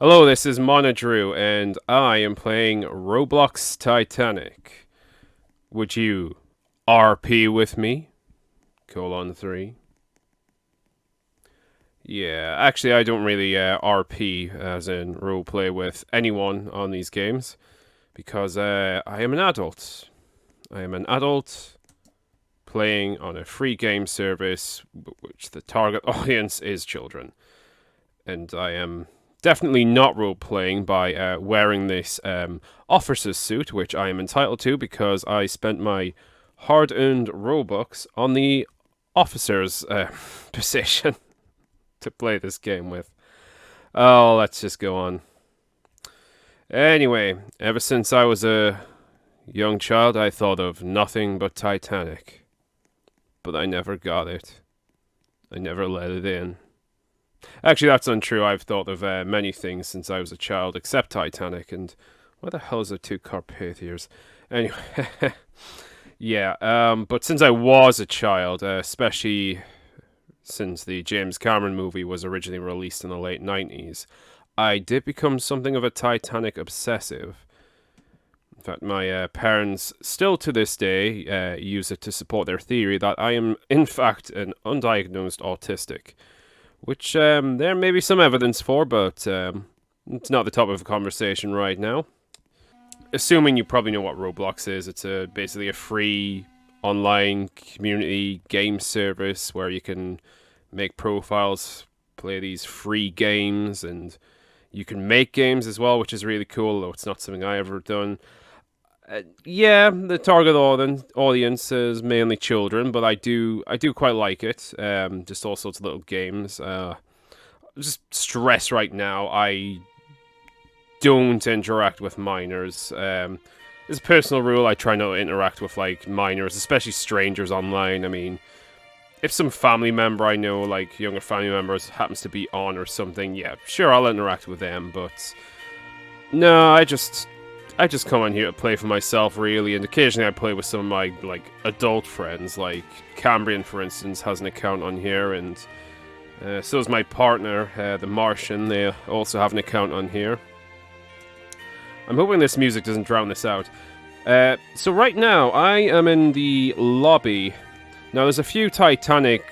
Hello, this is Monodrew, and I am playing Roblox Titanic. Would you RP with me? Colon 3. Yeah, actually, I don't really RP, as in roleplay, with anyone on these games, because I am an adult. I am an adult playing on a free game service, which the target audience is children. And I am definitely not role playing by wearing this officer's suit, which I am entitled to because I spent my hard earned Robux on the officer's position to play this game with. Oh, let's just go on. Anyway, ever since I was a young child, I thought of nothing but Titanic. But I never got it. I never let it in. Actually, that's untrue. I've thought of many things since I was a child, except Titanic. And why the hell is there two Carpathians? Anyway, yeah. But since I was a child, especially since the James Cameron movie was originally released in the late 90s, I did become something of a Titanic obsessive. In fact, my parents still to this day use it to support their theory that I am, in fact, an undiagnosed autistic. Which there may be some evidence for, but it's not the topic of a conversation right now. Assuming you probably know what Roblox is, it's basically a free online community game service where you can make profiles, play these free games, and you can make games as well, which is really cool, though it's not something I ever done. Yeah, the target audience is mainly children, but I do quite like it. Just all sorts of little games. Just stress right now. I don't interact with minors. As a personal rule, I try not to interact with like minors, especially strangers online. I mean, if some family member I know, like younger family members, happens to be on or something, yeah, sure, I'll interact with them. But no, I just come on here to play for myself, really, and occasionally I play with some of my, like, adult friends, like Cambrian, for instance, has an account on here, and so is my partner, the Martian. They also have an account on here. I'm hoping this music doesn't drown this out. So right now, I am in the lobby. Now, there's a few Titanic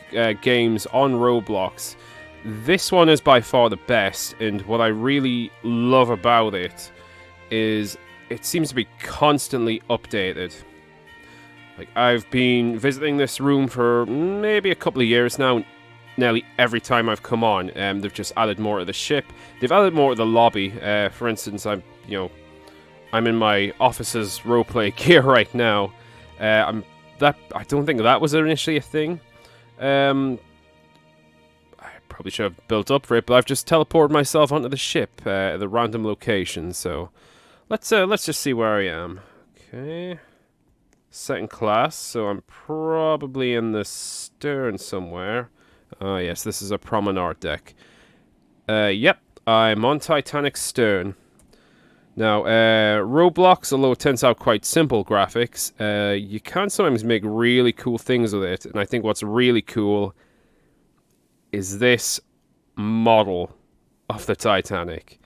games on Roblox. This one is by far the best, and what I really love about it is it seems to be constantly updated. Like, I've been visiting this room for maybe a couple of years now. Nearly every time I've come on, they've just added more to the ship. They've added more to the lobby. For instance, I'm in my office's roleplay gear right now. I don't think that was initially a thing. I probably should have built up for it, but I've just teleported myself onto the ship at the random location. So let's just see where I am. Okay, second class. So I'm probably in the stern somewhere. Oh yes, this is a promenade deck. Yep, I'm on Titanic's stern. Now, Roblox, although it turns out quite simple graphics, you can sometimes make really cool things with it. And I think what's really cool is this model of the Titanic.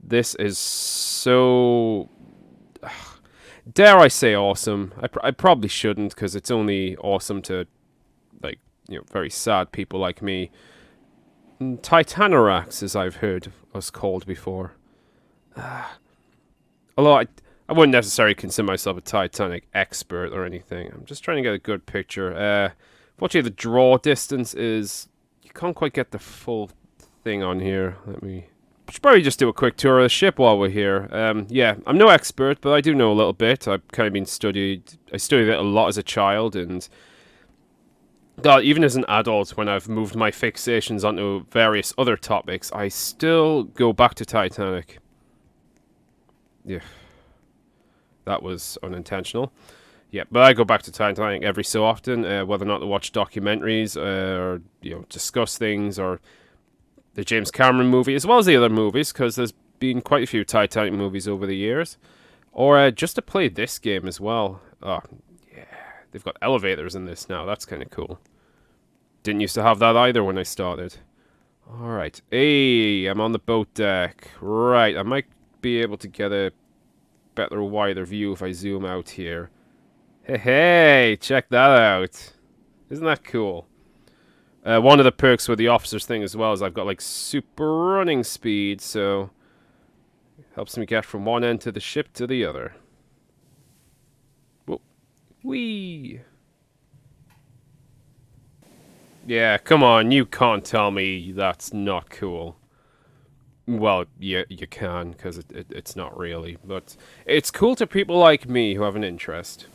This is so... dare I say awesome. I probably shouldn't, because it's only awesome to, like, very sad people like me. Titanarax, as I've heard us called before. Although I wouldn't necessarily consider myself a Titanic expert or anything. I'm just trying to get a good picture. Fortunately, the draw distance is... you can't quite get the full thing on here. Should probably just do a quick tour of the ship while we're here. Yeah, I'm no expert, but I do know a little bit. I've kind of been I studied it a lot as a child, and God, even as an adult, when I've moved my fixations onto various other topics, I still go back to Titanic. Yeah, that was unintentional. Yeah, but I go back to Titanic every so often, whether or not to watch documentaries or discuss things, or the James Cameron movie, as well as the other movies, because there's been quite a few Titanic movies over the years. Or just to play this game as well. Oh, yeah. They've got elevators in this now. That's kind of cool. Didn't used to have that either when I started. Alright. Hey, I'm on the boat deck. Right, I might be able to get a better, wider view if I zoom out here. Hey, check that out. Isn't that cool? One of the perks with the officer's thing as well is I've got like super running speed, so helps me get from one end to the ship to the other. Whoa. Whee! Yeah, come on, you can't tell me that's not cool. Well, yeah, you can, because it's not really, but it's cool to people like me who have an interest.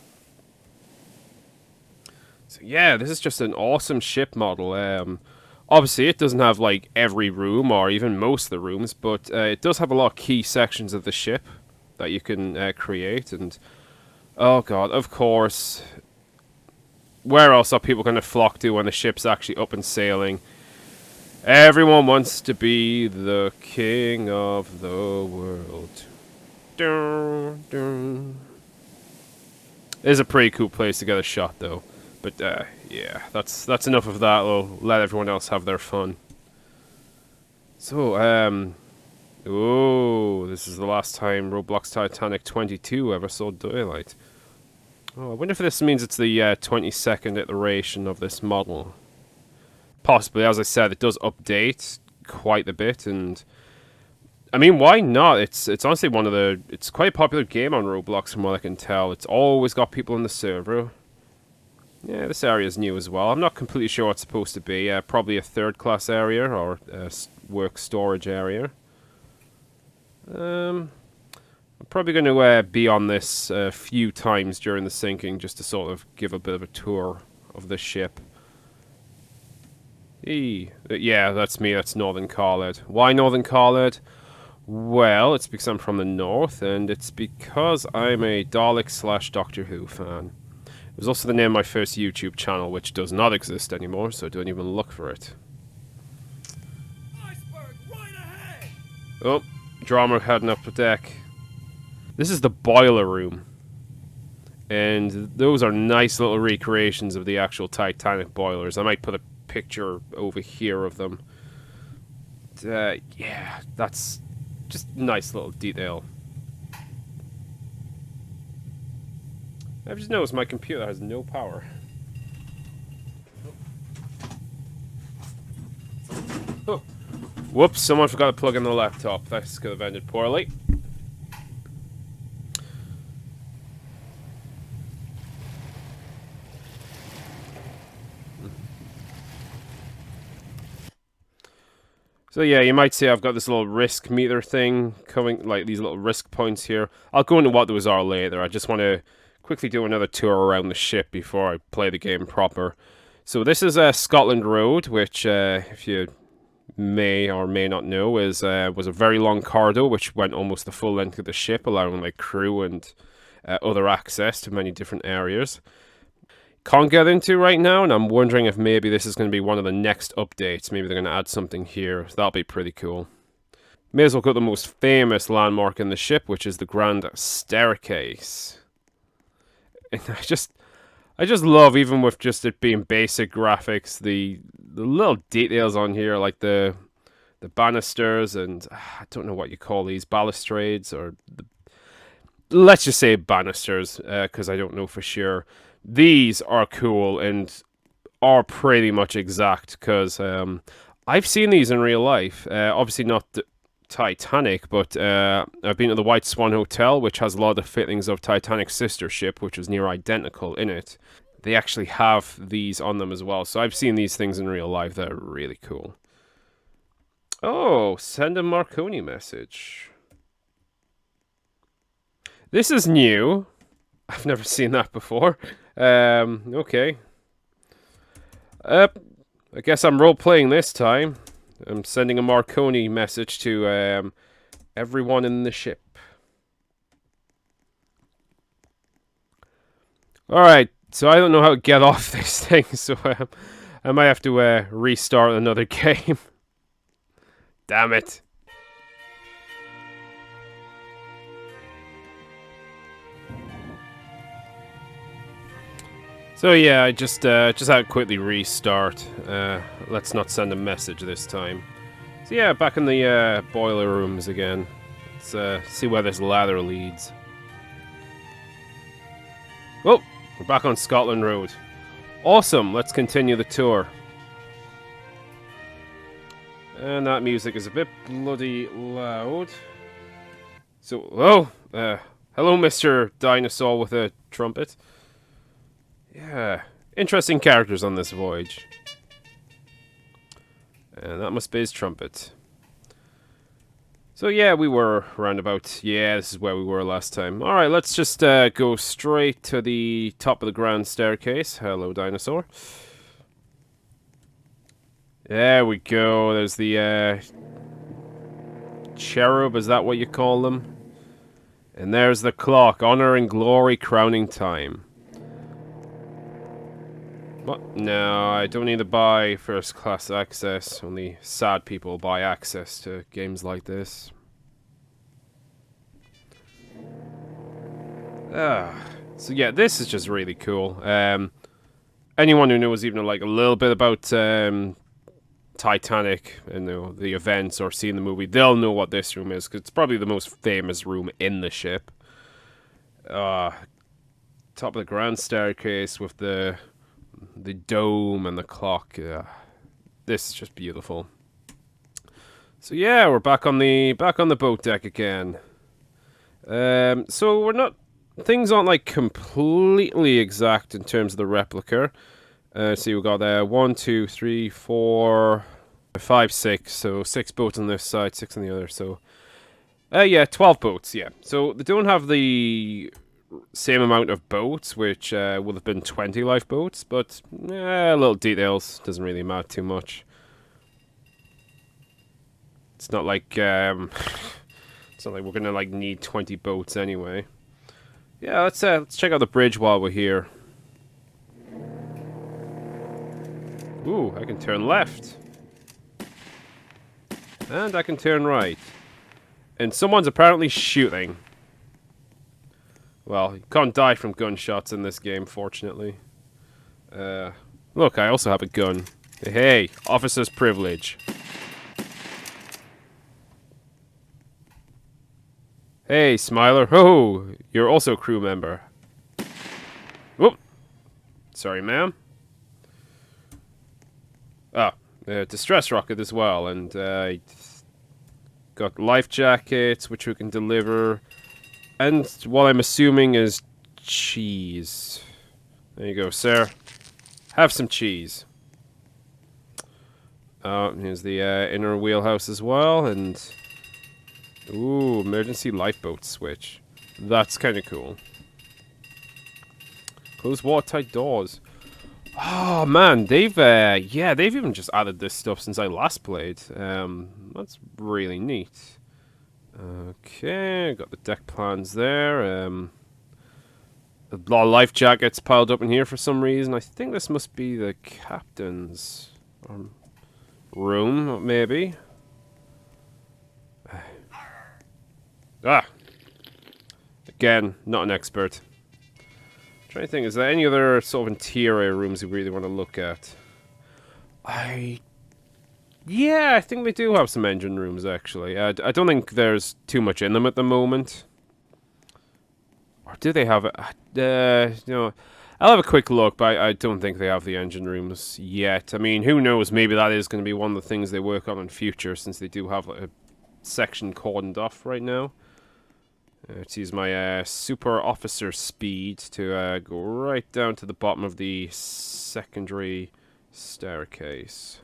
So yeah, this is just an awesome ship model. Obviously, it doesn't have like every room or even most of the rooms, but it does have a lot of key sections of the ship that you can create. And oh god, of course, where else are people going to flock to when the ship's actually up and sailing? Everyone wants to be the king of the world. Dun, dun. It is a pretty cool place to get a shot, though. But yeah, that's enough of that. We'll let everyone else have their fun. So, oh, this is the last time Roblox Titanic 22 ever saw daylight. Oh, I wonder if this means it's the 22nd iteration of this model. Possibly, as I said, it does update quite a bit, and I mean, why not? It's honestly it's quite a popular game on Roblox from what I can tell. It's always got people in the server. Yeah, this area is new as well. I'm not completely sure what it's supposed to be. Probably a third-class area or a work storage area. I'm probably going to be on this a few times during the sinking just to sort of give a bit of a tour of the ship. Yeah, that's me. That's Northern Khaled. Why Northern Khaled? Well, it's because I'm from the north, and it's because I'm a Dalek / Doctor Who fan. It was also the name of my first YouTube channel, which does not exist anymore, so don't even look for it. Iceberg right ahead! Oh, drama heading up the deck. This is the boiler room. And those are nice little recreations of the actual Titanic boilers. I might put a picture over here of them. Yeah, that's just nice little detail. I've just noticed my computer has no power. Oh. Whoops, someone forgot to plug in the laptop. This could have ended poorly. So yeah, you might say I've got this little risk meter thing coming, like these little risk points here. I'll go into what those are later. I just want to quickly do another tour around the ship before I play the game proper. So this is Scotland Road, which, if you may or may not know, was a very long corridor which went almost the full length of the ship, allowing like crew and other access to many different areas. Can't get into right now, and I'm wondering if maybe this is going to be one of the next updates. Maybe they're going to add something here. That'll be pretty cool. May as well go to the most famous landmark in the ship, which is the Grand Staircase. And I just love, even with just it being basic graphics, the little details on here, like the banisters and I don't know what you call these, balustrades, or let's just say banisters, because I don't know for sure. These are cool and are pretty much exact, because I've seen these in real life. Obviously not the Titanic, but I've been to the White Swan Hotel, which has a lot of the fittings of Titanic's sister ship, which was near identical in it. They actually have these on them as well, so I've seen these things in real life. They're really cool. Oh, send a Marconi message. This is new. I've never seen that before. Okay. I guess I'm role-playing this time. I'm sending a Marconi message to everyone in the ship. Alright, so I don't know how to get off this thing, so I might have to restart another game. Damn it. So yeah, I just had to quickly restart. Let's not send a message this time. So yeah, back in the boiler rooms again. Let's see where this ladder leads. Oh, we're back on Scotland Road. Awesome, let's continue the tour. And that music is a bit bloody loud. So, hello Mr. Dinosaur with a trumpet. Yeah, interesting characters on this voyage. And that must be his trumpet. So yeah, we were around about... Yeah, this is where we were last time. Alright, let's just go straight to the top of the grand staircase. Hello, dinosaur. There we go. There's the cherub, is that what you call them? And there's the clock. Honor and glory crowning time. What? No, I don't need to buy first class access. Only sad people buy access to games like this. So yeah, this is just really cool. Anyone who knows even like a little bit about Titanic, you know, the events or seen the movie, they'll know what this room is, because it's probably the most famous room in the ship. Top of the grand staircase with the dome and the clock. This is just beautiful. So yeah, we're back on the boat deck again. So we're not... Things aren't like completely exact in terms of the replica. See, we got 1, 2, 3, 4, 5, 6. So 6 boats on this side, 6 on the other. So yeah, 12 boats. Yeah. So they don't have the same amount of boats, which would have been 20 lifeboats, but little details, doesn't really matter too much. It's not like it's not like we're gonna like need 20 boats anyway. Yeah, let's check out the bridge while we're here. Ooh, I can turn left. And I can turn right. And someone's apparently shooting. Well, you can't die from gunshots in this game, fortunately. Look, I also have a gun. Hey, officer's privilege. Hey, Smiler. Oh, you're also a crew member. Whoop. Sorry, ma'am. Distress rocket as well, and got life jackets, which we can deliver. And what I'm assuming is cheese. There you go, sir. Have some cheese. Here's the inner wheelhouse as well, and... Ooh, emergency lifeboat switch. That's kind of cool. Close watertight doors. Oh, man, they've even just added this stuff since I last played. That's really neat. Okay, got the deck plans there. A lot of life jackets piled up in here for some reason. I think this must be the captain's room, maybe. Again, not an expert. Trying to think, is there any other sort of interior rooms you really want to look at? Yeah, I think they do have some engine rooms, actually. I don't think there's too much in them at the moment. Or do they have it? You know, I'll have a quick look, but I don't think they have the engine rooms yet. I mean, who knows? Maybe that is going to be one of the things they work on in future, since they do have like, a section cordoned off right now. Let's use my super officer speed to go right down to the bottom of the secondary staircase.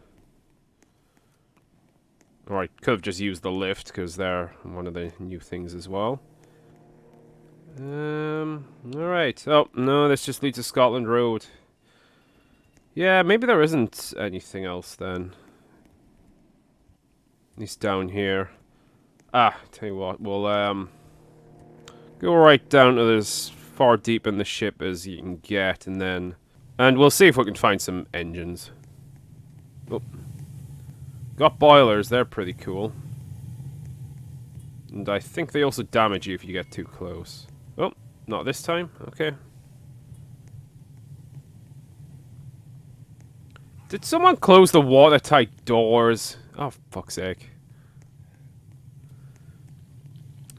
Alright, could have just used the lift because they're one of the new things as well. Alright. Oh, no, this just leads to Scotland Road. Yeah, maybe there isn't anything else then. At least down here. Tell you what, we'll go right down to as far deep in the ship as you can get, and we'll see if we can find some engines. Oh. Got boilers, they're pretty cool. And I think they also damage you if you get too close. Oh, not this time? Okay. Did someone close the watertight doors? Oh, fuck's sake.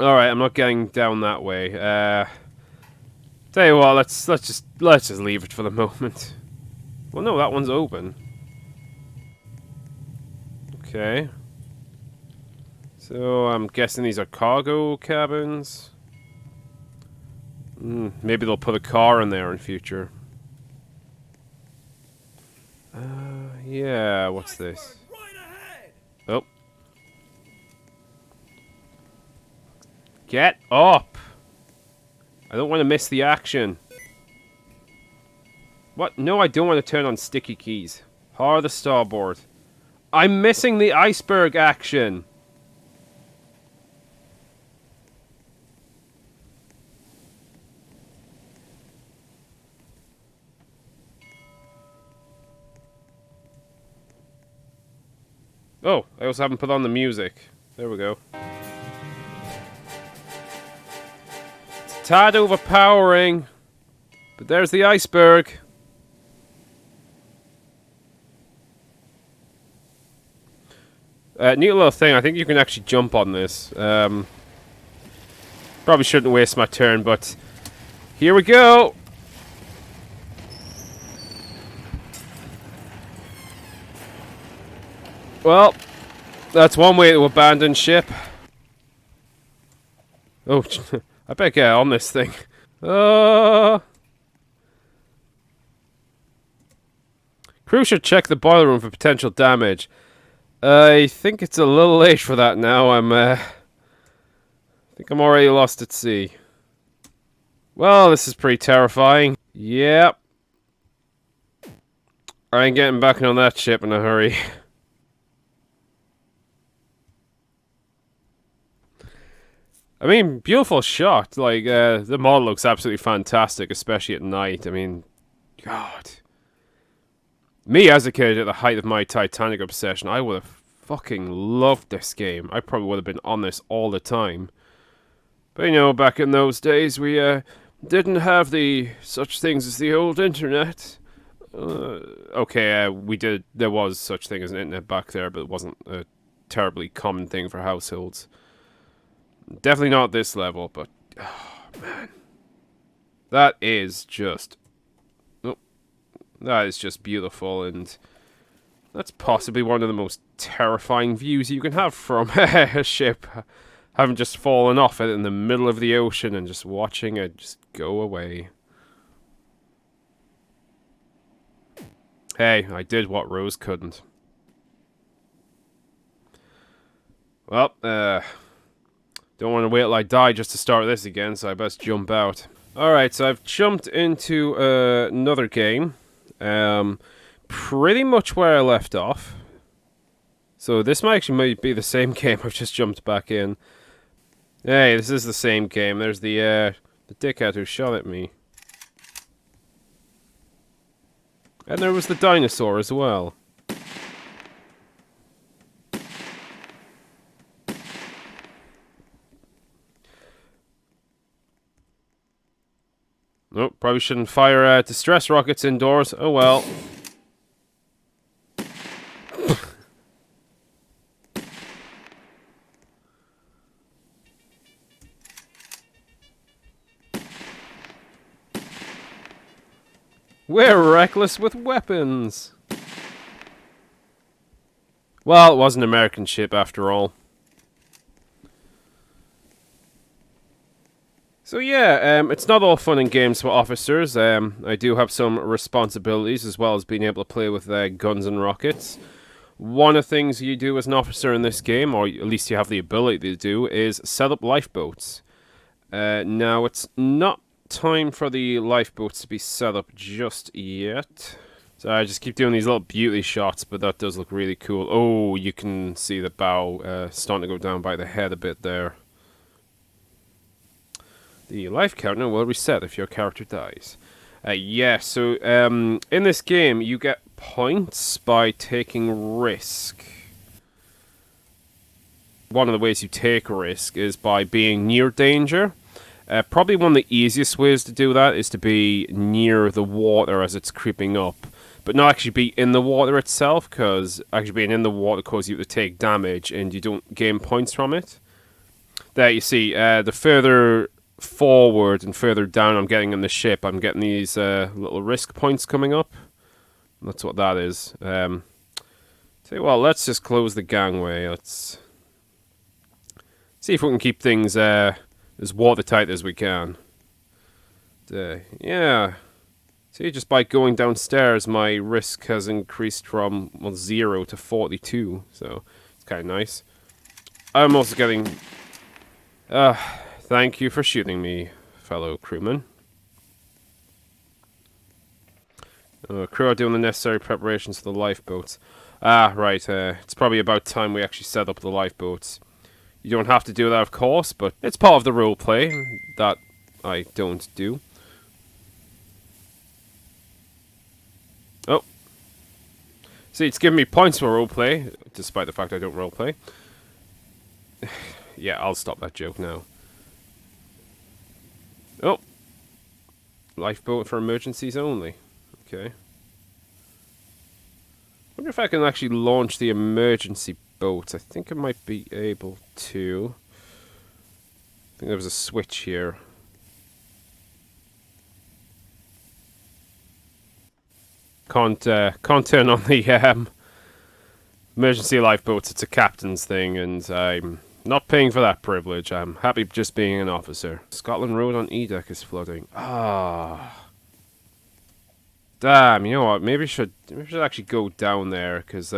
All right, I'm not getting down that way. Tell you what, let's just leave it for the moment. Well, no, that one's open. Okay. So I'm guessing these are cargo cabins. Maybe they'll put a car in there in future. Yeah. What's this? Oh. Get up! I don't want to miss the action. What? No, I don't want to turn on sticky keys. Hard the starboard. I'm missing the iceberg action! Oh, I also haven't put on the music. There we go. It's a tad overpowering. But there's the iceberg. Neat little thing. I think you can actually jump on this. Probably shouldn't waste my turn, but here we go. Well, that's one way to abandon ship. Oh, I better get on this thing. Crew should check the boiler room for potential damage. I think it's a little late for that now. I think I'm already lost at sea. Well, this is pretty terrifying. Yep. I ain't getting back on that ship in a hurry. I mean, beautiful shot. Like, the model looks absolutely fantastic, especially at night. I mean, God. Me as a kid, at the height of my Titanic obsession, I would have fucking loved this game. I probably would have been on this all the time. But, you know, back in those days, we, didn't have the such things as the old internet. Okay, we did. There was such thing as an internet back there, but it wasn't a terribly common thing for households. Definitely not this level, but oh man, that is just beautiful, and that's possibly one of the most terrifying views you can have from a ship, having just fallen off it in the middle of the ocean and just watching it just go away. Hey, I did what Rose couldn't. Well, don't want to wait till I die just to start this again, so I best jump out. Alright, so I've jumped into another game. Pretty much where I left off. So this might be the same game I've just jumped back in. Hey, this is the same game. There's the dickhead who shot at me. And there was the dinosaur as well. Nope, probably shouldn't fire distress rockets indoors. Oh well. We're reckless with weapons. Well, it was an American ship after all. So yeah, it's not all fun and games for officers. I do have some responsibilities as well as being able to play with guns and rockets. One of the things you do as an officer in this game, or at least you have the ability to do, is set up lifeboats. Now, it's not time for the lifeboats to be set up just yet. So I just keep doing these little beauty shots, but that does look really cool. Oh, you can see the bow starting to go down by the head a bit there. The life counter will reset if your character dies. Yeah, so in this game, you get points by taking risk. One of the ways you take a risk is by being near danger. Probably one of the easiest ways to do that is to be near the water as it's creeping up. But not actually be in the water itself, because actually being in the water causes you to take damage and you don't gain points from it. There, you see, the further forward and further down I'm getting in the ship, I'm getting these little risk points coming up. That's what that is. Tell you what, let's just close the gangway. Let's see if we can keep things as watertight as we can. Yeah. See, just by going downstairs, my risk has increased from 0 to 42, so it's kind of nice. I'm also getting... thank you for shooting me, fellow crewman. Crew are doing the necessary preparations for the lifeboats. Ah, right, it's probably about time we actually set up the lifeboats. You don't have to do that, of course, but it's part of the roleplay that I don't do. Oh. See, it's giving me points for roleplay, despite the fact I don't roleplay. Yeah, I'll stop that joke now. Oh. Lifeboat for emergencies only. Okay. Wonder if I can actually launch the emergency boat. I think I might be able to. I think there was a switch here. Can't turn on the emergency lifeboats. It's a captain's thing, and I'm not paying for that privilege. I'm happy just being an officer. Scotland Road on E deck is flooding. Ah, damn. You know what? Maybe I should actually go down there, because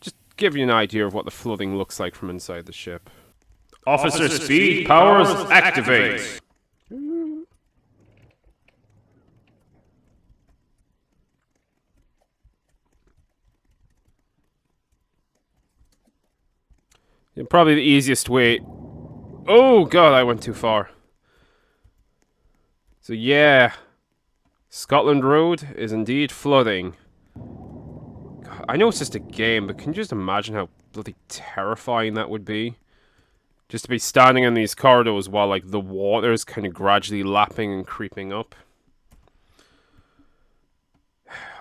just give you an idea of what the flooding looks like from inside the ship. Officer speed powers activate. Yeah, probably the easiest way. Oh god, I went too far. So yeah, Scotland Road is indeed flooding. God, I know it's just a game, but can you just imagine how bloody terrifying that would be? Just to be standing in these corridors while like the water is kind of gradually lapping and creeping up.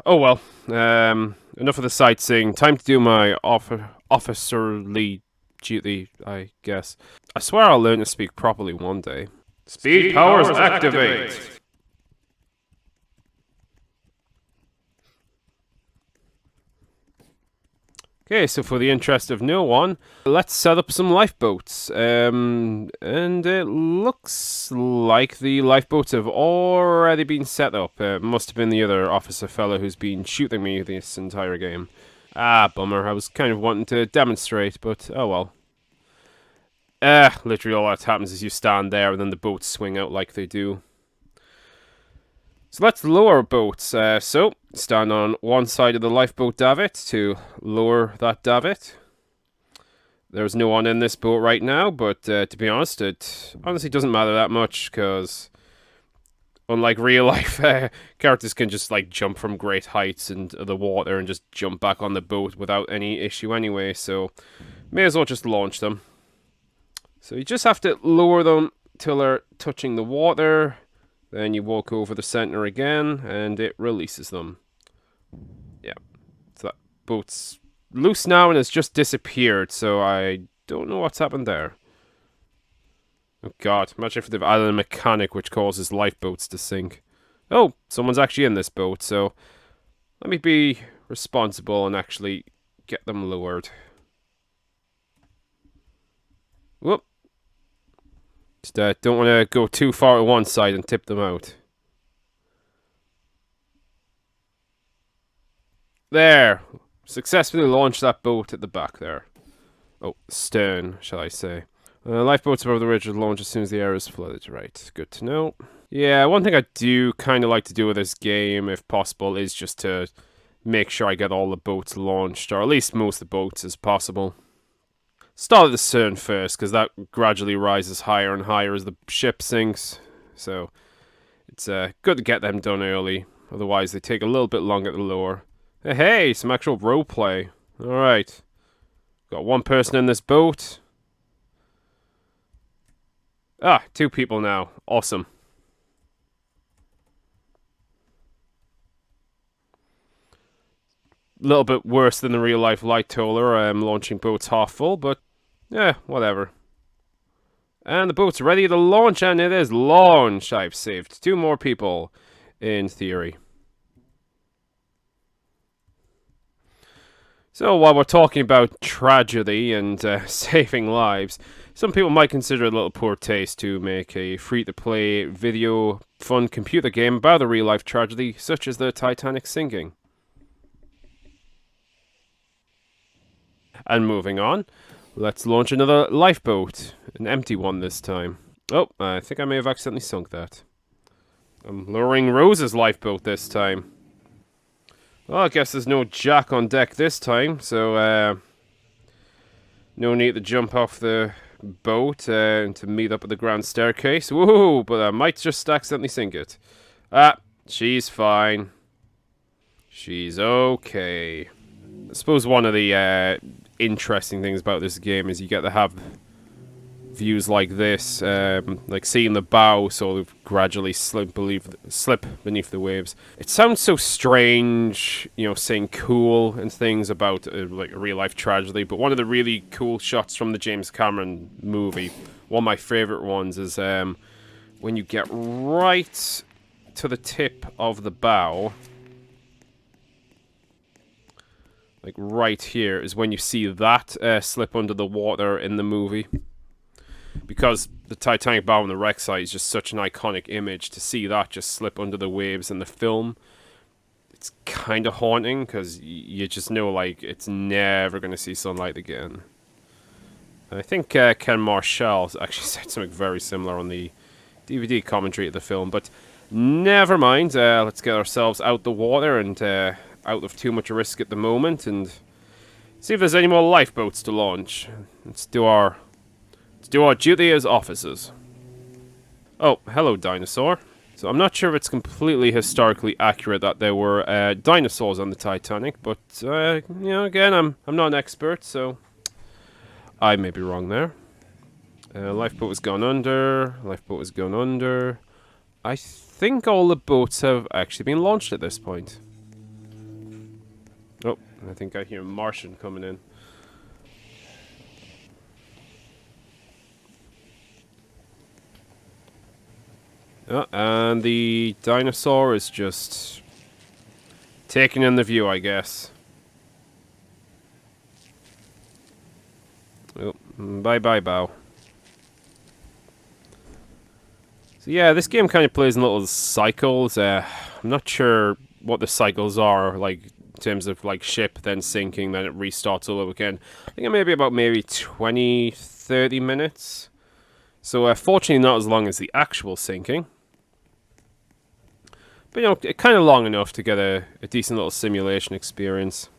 Oh well, enough of the sightseeing. Time to do my officerly duty, I guess. I swear I'll learn to speak properly one day. Speed powers activate! Okay, so for the interest of no one, let's set up some lifeboats. And it looks like the lifeboats have already been set up. Must have been the other officer fellow who's been shooting me this entire game. Ah, bummer. I was kind of wanting to demonstrate, but oh well. Literally all that happens is you stand there and then the boats swing out like they do. So let's lower boats. So, stand on one side of the lifeboat davit to lower that davit. There's no one in this boat right now, but to be honest, it honestly doesn't matter that much, because unlike real life, characters can just like jump from great heights into the water and just jump back on the boat without any issue anyway, so may as well just launch them. So you just have to lower them till they're touching the water. Then you walk over the center again, and it releases them. Yeah. So that boat's loose now and has just disappeared, so I don't know what's happened there. Oh god, imagine if they've added a mechanic which causes lifeboats to sink. Oh, someone's actually in this boat, so let me be responsible and actually get them lowered. Whoop. Just don't want to go too far to one side and tip them out. There! Successfully launched that boat at the back there. Oh, stern, shall I say. Lifeboats above the ridge will launch as soon as the area is flooded. Right, good to know. Yeah, one thing I do kind of like to do with this game, if possible, is just to make sure I get all the boats launched, or at least most of the boats as possible. Start at the stern first, because that gradually rises higher and higher as the ship sinks. So, it's good to get them done early. Otherwise, they take a little bit longer to lower. Hey, some actual roleplay. Alright. Got one person in this boat. Ah, 2 people now. Awesome. A little bit worse than the real-life light toller, launching boats half full, but yeah, whatever. And the boat's ready to launch, and it is launched. I've saved 2 more people, in theory. So while we're talking about tragedy and saving lives, some people might consider it a little poor taste to make a free-to-play video fun computer game about a real-life tragedy such as the Titanic sinking. And moving on, let's launch another lifeboat, an empty one this time. Oh, I think I may have accidentally sunk that. I'm lowering Rose's lifeboat this time. Well, I guess there's no Jack on deck this time, so no need to jump off the boat and to meet up at the grand staircase. Woohoo! But I might just accidentally sink it. Ah, she's fine. She's okay. I suppose one of the interesting things about this game is you get to have views like this, like seeing the bow sort of gradually slip beneath the waves. It sounds so strange, you know, saying cool and things about like a real life tragedy, but one of the really cool shots from the James Cameron movie, one of my favorite ones, is when you get right to the tip of the bow, like right here, is when you see that slip under the water in the movie. Because the Titanic bow on the wreck site is just such an iconic image, to see that just slip under the waves in the film, it's kind of haunting, because you just know, like, it's never going to see sunlight again. And I think Ken Marshall actually said something very similar on the DVD commentary of the film, but never mind. Let's get ourselves out the water and out of too much risk at the moment, and see if there's any more lifeboats to launch. Let's do our duty as officers. Oh, hello, dinosaur. So I'm not sure if it's completely historically accurate that there were dinosaurs on the Titanic, but you know, again, I'm not an expert, so I may be wrong there. Lifeboat has gone under. Lifeboat has gone under. I think all the boats have actually been launched at this point. Oh, I think I hear Martian coming in. Oh, and the dinosaur is just taking in the view, I guess. Oh, bye-bye, bow. So yeah, this game kind of plays in little cycles. I'm not sure what the cycles are, like, in terms of, like, ship, then sinking, then it restarts all over again. I think it may be about maybe 20, 30 minutes. So, fortunately not as long as the actual sinking. But, you know, kind of long enough to get a decent little simulation experience.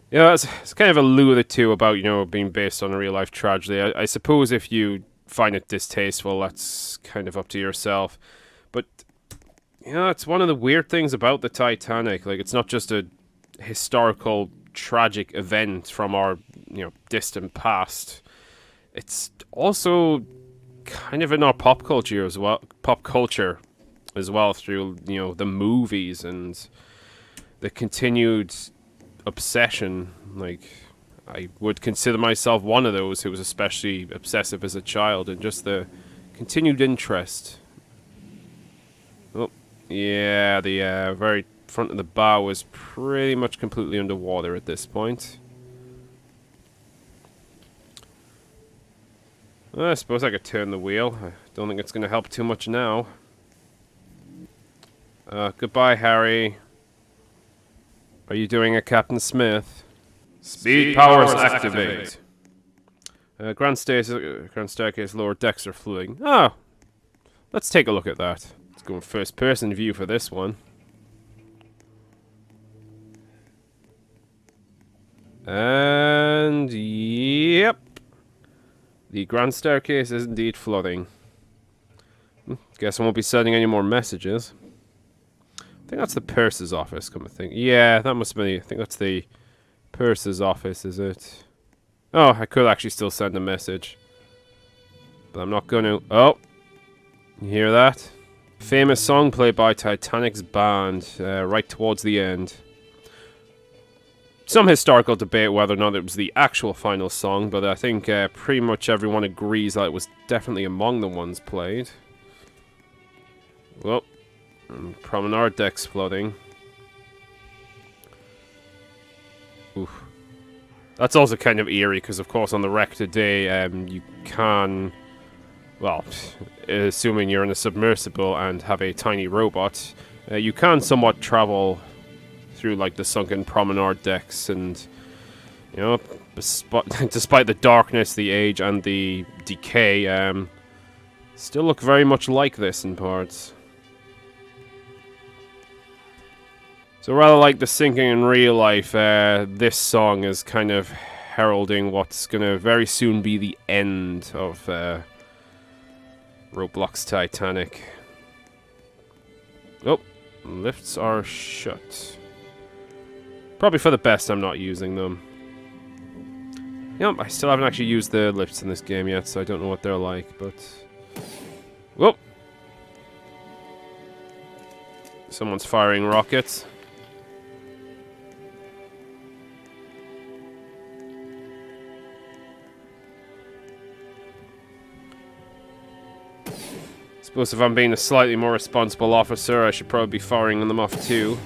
You know, it's kind of alluded to about, you know, being based on a real-life tragedy. I suppose if you find it distasteful, that's kind of up to yourself. But, you know, it's one of the weird things about the Titanic. Like, it's not just a historical, tragic event from our, you know, distant past. It's also kind of in our pop culture as well. Through, you know, the movies and the continued obsession. Like, I would consider myself one of those who was especially obsessive as a child, and just the continued interest. Oh, yeah, the very front of the bow is pretty much completely underwater at this point. Well, I suppose I could turn the wheel. I don't think it's going to help too much now. Goodbye, Harry. Are you doing a Captain Smith? Speed powers activate. Grand staircase, lower decks are fluid. Oh, let's take a look at that. Let's go in first-person view for this one. And yep, the grand staircase is indeed flooding. Guess I won't be sending any more messages. I think that's the purser's office, come to think. Yeah, that must be. I think that's the purser's office, is it? Oh, I could actually still send a message. But I'm not going to. Oh, you hear that? Famous song played by Titanic's band, right towards the end. some historical debate whether or not it was the actual final song, but I think pretty much everyone agrees that it was definitely among the ones played. Well, promenade deck's flooding. Oof. That's also kind of eerie, because of course on the wreck today, you can, well, assuming you're in a submersible and have a tiny robot, you can somewhat travel through like the sunken promenade decks, and you know, despite the darkness, the age, and the decay, still look very much like this in parts. So rather like the sinking in real life, this song is kind of heralding what's gonna very soon be the end of ROBLOX TITANIC. Oh, lifts are shut. Probably for the best I'm not using them. You know, I still haven't actually used the lifts in this game yet, so I don't know what they're like, but... Whoop! Someone's firing rockets. Suppose if I'm being a slightly more responsible officer, I should probably be firing them off too.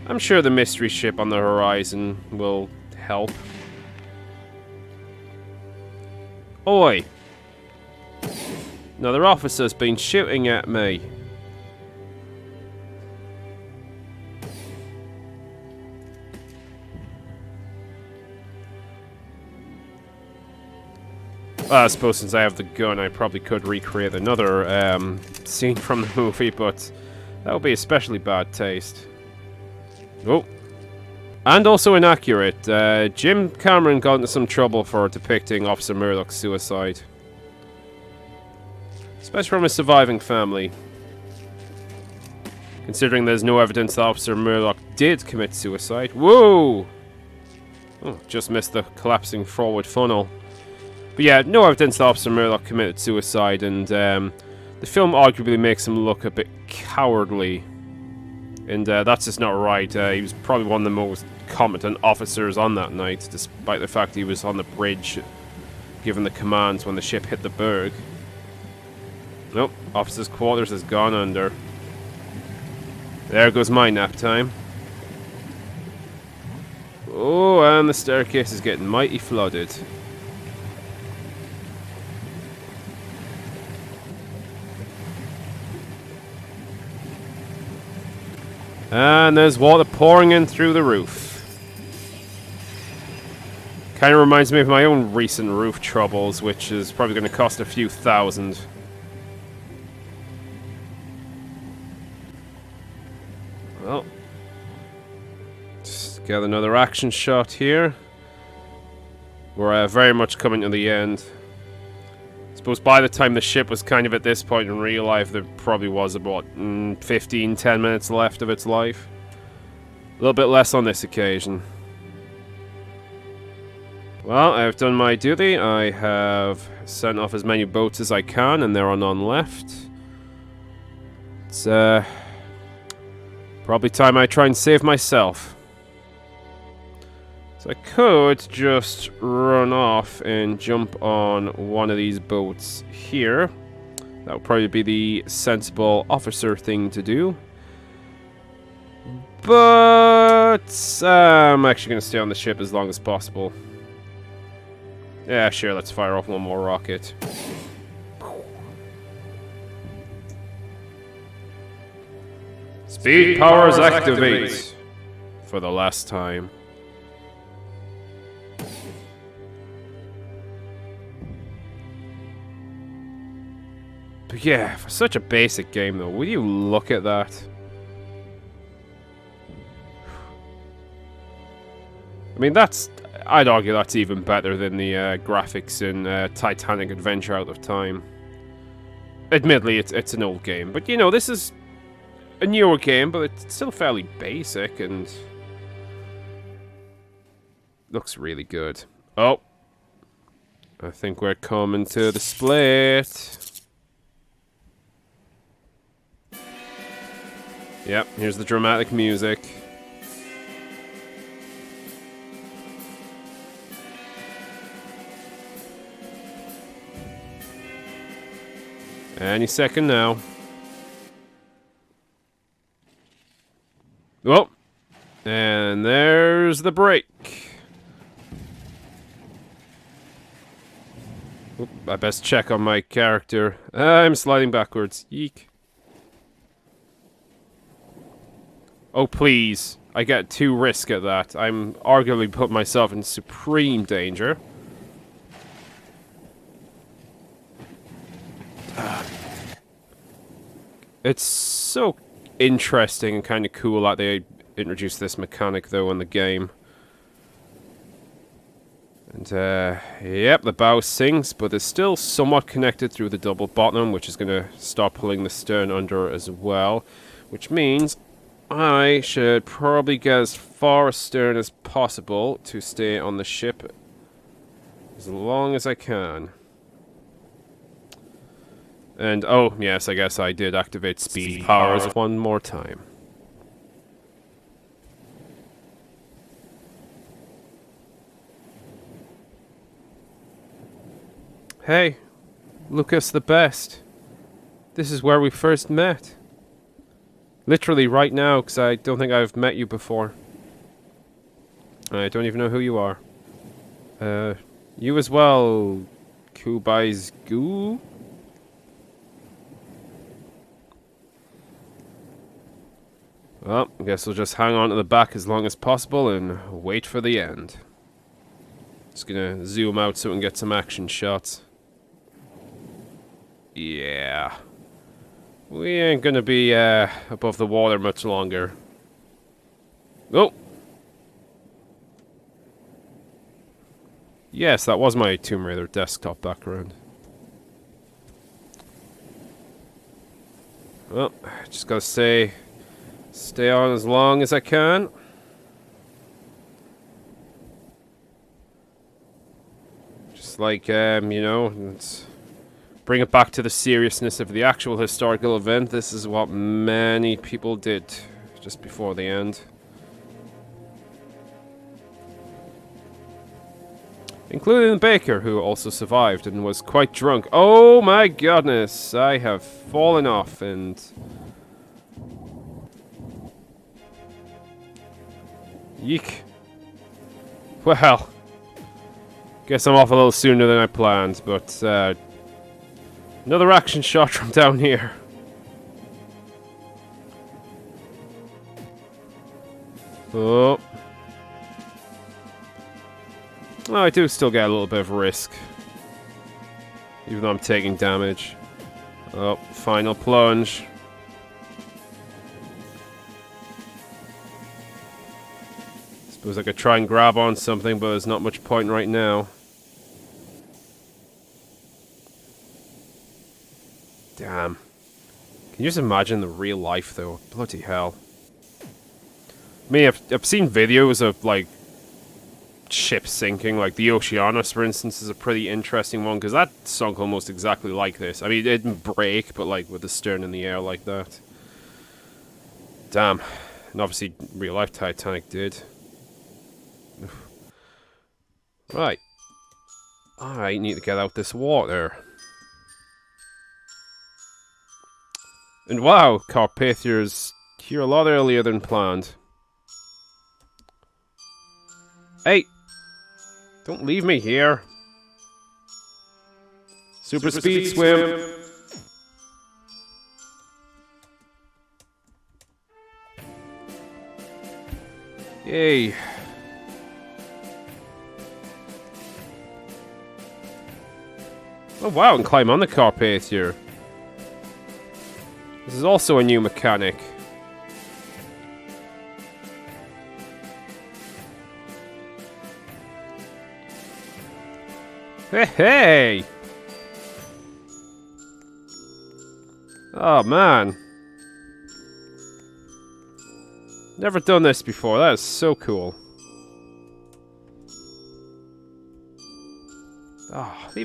I'm sure the mystery ship on the horizon will help. Oi! Another officer's been shooting at me. I suppose since I have the gun, I probably could recreate another scene from the movie, but that would be especially bad taste. Oh. And also inaccurate. Jim Cameron got into some trouble for depicting Officer Murdoch's suicide. Especially from his surviving family. Considering there's no evidence that Officer Murdoch did commit suicide. Whoa! Oh, just missed the collapsing forward funnel. But yeah, no evidence that Officer Murdoch committed suicide, and the film arguably makes him look a bit cowardly. And that's just not right. He was probably one of the most competent officers on that night, despite the fact he was on the bridge giving the commands when the ship hit the berg. Nope, officer's quarters has gone under. There goes my nap time. Oh, and the staircase is getting mighty flooded. And there's water pouring in through the roof. Kind of reminds me of my own recent roof troubles, which is probably going to cost a few thousand. Well, just get another action shot here. We're very much coming to the end. I suppose by the time the ship was kind of at this point in real life, there probably was about 15, 10 minutes left of its life. A little bit less on this occasion. Well, I've done my duty. I have sent off as many boats as I can, and there are none left. It's probably time I try and save myself. So I could just run off and jump on one of these boats here. That would probably be the sensible officer thing to do. But I'm actually going to stay on the ship as long as possible. Yeah, sure, let's fire off one more rocket. Speed powers activate for the last time. But yeah, for such a basic game though, will you look at that? I mean, I'd argue that's even better than the graphics in Titanic Adventure Out of Time. Admittedly, it's an old game, but you know, this is a newer game, but it's still fairly basic and looks really good. Oh, I think we're coming to the split. Yep, here's the dramatic music. Any second now. Well, and there's the break. Oop, I best check on my character. I'm sliding backwards. Yeek. Oh, please. I get too risk at that. I'm arguably putting myself in supreme danger. It's so interesting and kind of cool that they introduced this mechanic, though, in the game. And, yep, the bow sinks, but it's still somewhat connected through the double bottom, which is going to start pulling the stern under as well. Which means I should probably get as far astern as possible to stay on the ship as long as I can. And, oh, yes, I guess I did activate speed powers one more time. Hey, Lucas the Best. This is where we first met. Literally right now, because I don't think I've met you before. I don't even know who you are. You as well, Kubai's Goo? Well, I guess we'll just hang on to the back as long as possible and wait for the end. Just gonna zoom out so we can get some action shots. Yeah. We ain't gonna be above the water much longer. Oh! Yes, that was my Tomb Raider desktop background. Well, just gotta stay on as long as I can. Just like, you know, let's bring it back to the seriousness of the actual historical event. This is what many people did just before the end. Including the baker, who also survived and was quite drunk. Oh my goodness, I have fallen off and... Yeek. Well, guess I'm off a little sooner than I planned, but another action shot from down here. Oh. Oh, I do still get a little bit of risk. Even though I'm taking damage. Oh, final plunge. Suppose I could try and grab on something, but there's not much point right now. Damn. Can you just imagine the real life, though? Bloody hell. I mean, I've seen videos of, like, ships sinking. Like, the Oceanus, for instance, is a pretty interesting one, because that sunk almost exactly like this. I mean, it didn't break, but, like, with the stern in the air like that. Damn. And obviously, real-life Titanic did. Right. I need to get out this water. And wow, Carpathia's here a lot earlier than planned. Hey! Don't leave me here. Super speed swim. Yay. Oh wow, and climb on the Carpathia. This is also a new mechanic. Hey, hey! Oh man. Never done this before. That is so cool. Oh, they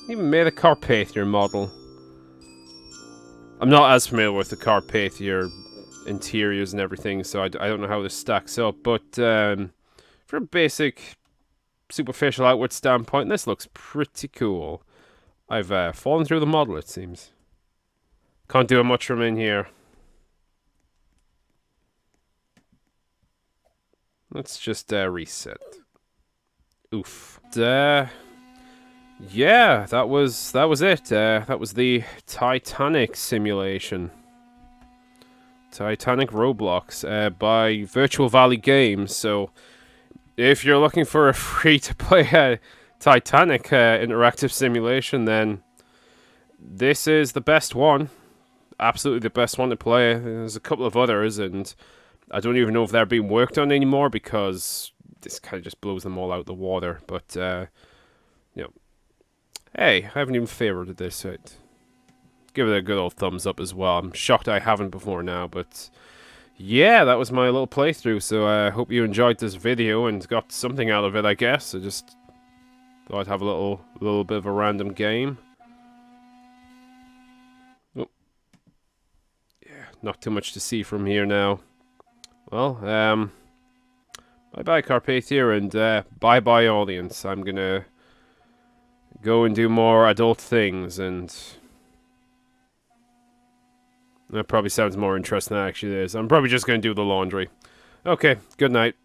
even made a Carpathia model. I'm not as familiar with the Carpathia interiors and everything, so I don't know how this stacks up, but from a basic superficial outward standpoint, this looks pretty cool. I've fallen through the model, it seems. Can't do much from in here. Let's just reset. Oof. Yeah, that was it. That was the Titanic simulation. Titanic Roblox by Virtual Valley Games. So, if you're looking for a free-to-play Titanic interactive simulation, then this is the best one. Absolutely the best one to play. There's a couple of others, and I don't even know if they're being worked on anymore because this kind of just blows them all out the water. But, you know, hey, I haven't even favorited this. So give it a good old thumbs up as well. I'm shocked I haven't before now, but yeah, that was my little playthrough. So I hope you enjoyed this video and got something out of it, I guess. I just thought I'd have a little bit of a random game. Oh. Yeah, not too much to see from here now. Well, bye-bye Carpathia, and bye-bye audience. I'm gonna go and do more adult things, and that probably sounds more interesting than it actually is. I'm probably just gonna do the laundry. Okay, good night.